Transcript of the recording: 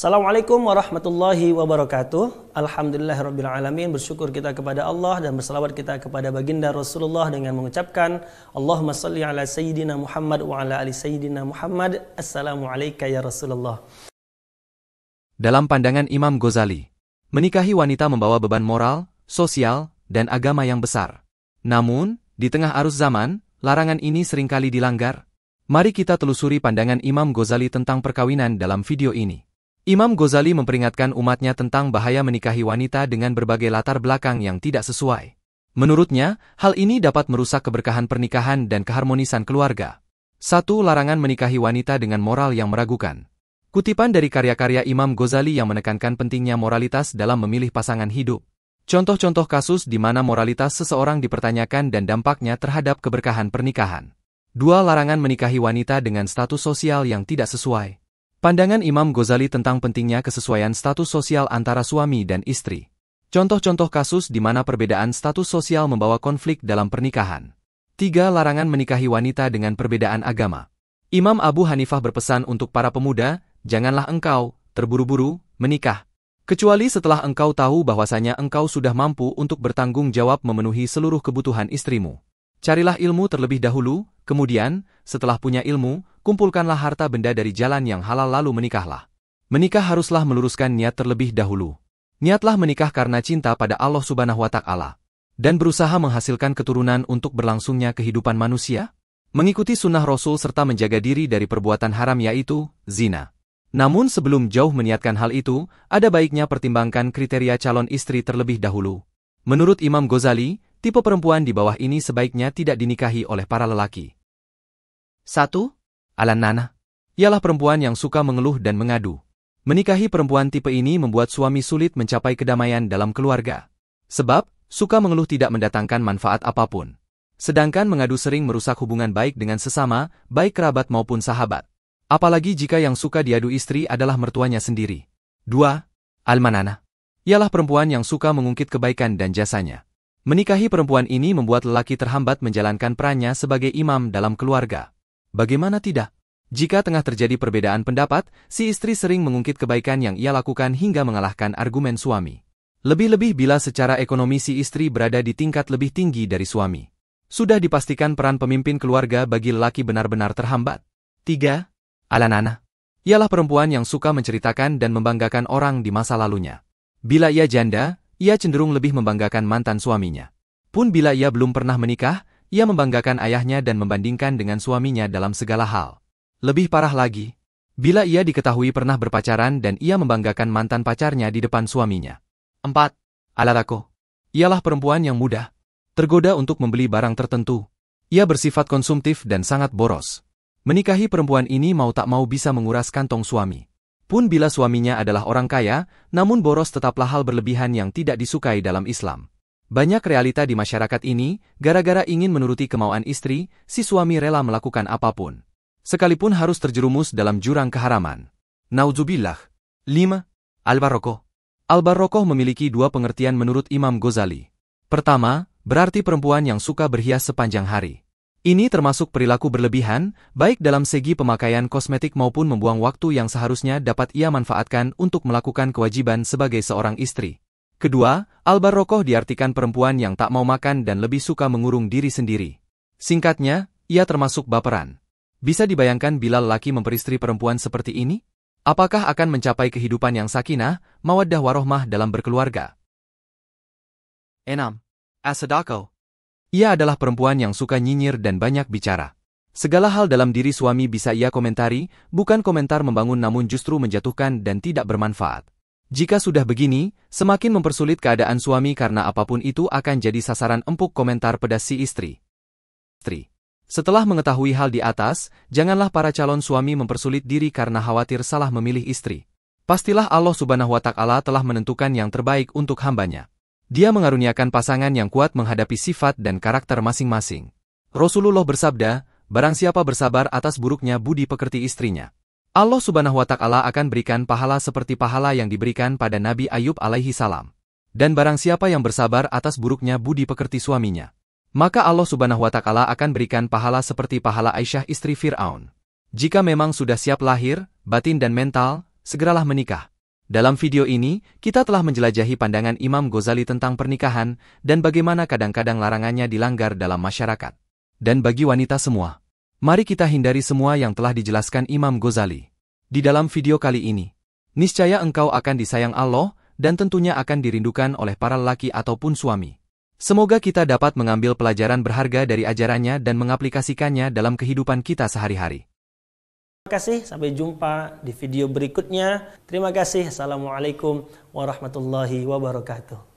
Assalamualaikum warahmatullahi wabarakatuh. Alhamdulillahirrabbilalamin. Bersyukur kita kepada Allah dan berselawat kita kepada baginda Rasulullah dengan mengucapkan Allahumma salli ala Sayyidina Muhammad wa ala ali Sayyidina Muhammad. Assalamualaikum ya Rasulullah. Dalam pandangan Imam Ghazali, menikahi wanita membawa beban moral, sosial, dan agama yang besar. Namun, di tengah arus zaman, larangan ini seringkali dilanggar. Mari kita telusuri pandangan Imam Ghazali tentang perkawinan dalam video ini. Imam Ghazali memperingatkan umatnya tentang bahaya menikahi wanita dengan berbagai latar belakang yang tidak sesuai. Menurutnya, hal ini dapat merusak keberkahan pernikahan dan keharmonisan keluarga. 1. Larangan menikahi wanita dengan moral yang meragukan. Kutipan dari karya-karya Imam Ghazali yang menekankan pentingnya moralitas dalam memilih pasangan hidup. Contoh-contoh kasus di mana moralitas seseorang dipertanyakan dan dampaknya terhadap keberkahan pernikahan. 2. Larangan menikahi wanita dengan status sosial yang tidak sesuai. Pandangan Imam Ghazali tentang pentingnya kesesuaian status sosial antara suami dan istri. Contoh-contoh kasus di mana perbedaan status sosial membawa konflik dalam pernikahan. 3. Larangan menikahi wanita dengan perbedaan agama. Imam Abu Hanifah berpesan untuk para pemuda, janganlah engkau terburu-buru menikah, kecuali setelah engkau tahu bahwasanya engkau sudah mampu untuk bertanggung jawab memenuhi seluruh kebutuhan istrimu. Carilah ilmu terlebih dahulu, kemudian, setelah punya ilmu, kumpulkanlah harta benda dari jalan yang halal lalu menikahlah. Menikah haruslah meluruskan niat terlebih dahulu. Niatlah menikah karena cinta pada Allah Subhanahu wa Ta'ala, dan berusaha menghasilkan keturunan untuk berlangsungnya kehidupan manusia, mengikuti sunnah Rasul serta menjaga diri dari perbuatan haram yaitu zina. Namun sebelum jauh meniatkan hal itu, ada baiknya pertimbangkan kriteria calon istri terlebih dahulu. Menurut Imam Ghazali, tipe perempuan di bawah ini sebaiknya tidak dinikahi oleh para lelaki. 1. Al-Annanah. Ialah perempuan yang suka mengeluh dan mengadu. Menikahi perempuan tipe ini membuat suami sulit mencapai kedamaian dalam keluarga. Sebab, suka mengeluh tidak mendatangkan manfaat apapun. Sedangkan mengadu sering merusak hubungan baik dengan sesama, baik kerabat maupun sahabat. Apalagi jika yang suka diadu istri adalah mertuanya sendiri. 2. Al-Mananah. Ialah perempuan yang suka mengungkit kebaikan dan jasanya. Menikahi perempuan ini membuat lelaki terhambat menjalankan perannya sebagai imam dalam keluarga. Bagaimana tidak? Jika tengah terjadi perbedaan pendapat, si istri sering mengungkit kebaikan yang ia lakukan hingga mengalahkan argumen suami. Lebih-lebih bila secara ekonomi si istri berada di tingkat lebih tinggi dari suami. Sudah dipastikan peran pemimpin keluarga bagi lelaki benar-benar terhambat. 3. Al-Annanah. Ialah perempuan yang suka menceritakan dan membanggakan orang di masa lalunya. Bila ia janda, ia cenderung lebih membanggakan mantan suaminya. Pun bila ia belum pernah menikah, ia membanggakan ayahnya dan membandingkan dengan suaminya dalam segala hal. Lebih parah lagi, bila ia diketahui pernah berpacaran dan ia membanggakan mantan pacarnya di depan suaminya. 4. Al-Arakoh. Ialah perempuan yang mudah tergoda untuk membeli barang tertentu. Ia bersifat konsumtif dan sangat boros. Menikahi perempuan ini mau tak mau bisa menguras kantong suami. Pun bila suaminya adalah orang kaya, namun boros tetaplah hal berlebihan yang tidak disukai dalam Islam. Banyak realita di masyarakat ini, gara-gara ingin menuruti kemauan istri, si suami rela melakukan apapun. Sekalipun harus terjerumus dalam jurang keharaman. Nauzubillah. 5. Al-Barrokoh. Al-Barrokoh memiliki dua pengertian menurut Imam Ghazali. Pertama, berarti perempuan yang suka berhias sepanjang hari. Ini termasuk perilaku berlebihan, baik dalam segi pemakaian kosmetik maupun membuang waktu yang seharusnya dapat ia manfaatkan untuk melakukan kewajiban sebagai seorang istri. Kedua, Al-Barrokoh diartikan perempuan yang tak mau makan dan lebih suka mengurung diri sendiri. Singkatnya, ia termasuk baperan. Bisa dibayangkan bila lelaki memperistri perempuan seperti ini? Apakah akan mencapai kehidupan yang sakinah, mawaddah warohmah dalam berkeluarga? 6. As-Sadaqah. Ia adalah perempuan yang suka nyinyir dan banyak bicara. Segala hal dalam diri suami bisa ia komentari, bukan komentar membangun namun justru menjatuhkan dan tidak bermanfaat. Jika sudah begini, semakin mempersulit keadaan suami karena apapun itu akan jadi sasaran empuk komentar pedas si istri. Setelah mengetahui hal di atas, janganlah para calon suami mempersulit diri karena khawatir salah memilih istri. Pastilah Allah Subhanahu wa Ta'ala telah menentukan yang terbaik untuk hambanya. Dia mengaruniakan pasangan yang kuat menghadapi sifat dan karakter masing-masing. Rasulullah bersabda, barang siapa bersabar atas buruknya budi pekerti istrinya, Allah Subhanahu wa Ta'ala akan berikan pahala seperti pahala yang diberikan pada Nabi Ayub alaihi salam. Dan barang siapa yang bersabar atas buruknya budi pekerti suaminya, maka Allah Subhanahu wa Ta'ala akan berikan pahala seperti pahala Aisyah istri Fir'aun. Jika memang sudah siap lahir, batin dan mental, segeralah menikah. Dalam video ini, kita telah menjelajahi pandangan Imam Ghazali tentang pernikahan dan bagaimana kadang-kadang larangannya dilanggar dalam masyarakat. Dan bagi wanita semua, mari kita hindari semua yang telah dijelaskan Imam Ghazali. Di dalam video kali ini, niscaya engkau akan disayang Allah dan tentunya akan dirindukan oleh para lelaki ataupun suami. Semoga kita dapat mengambil pelajaran berharga dari ajarannya dan mengaplikasikannya dalam kehidupan kita sehari-hari. Terima kasih, sampai jumpa di video berikutnya. Terima kasih. Assalamualaikum warahmatullahi wabarakatuh.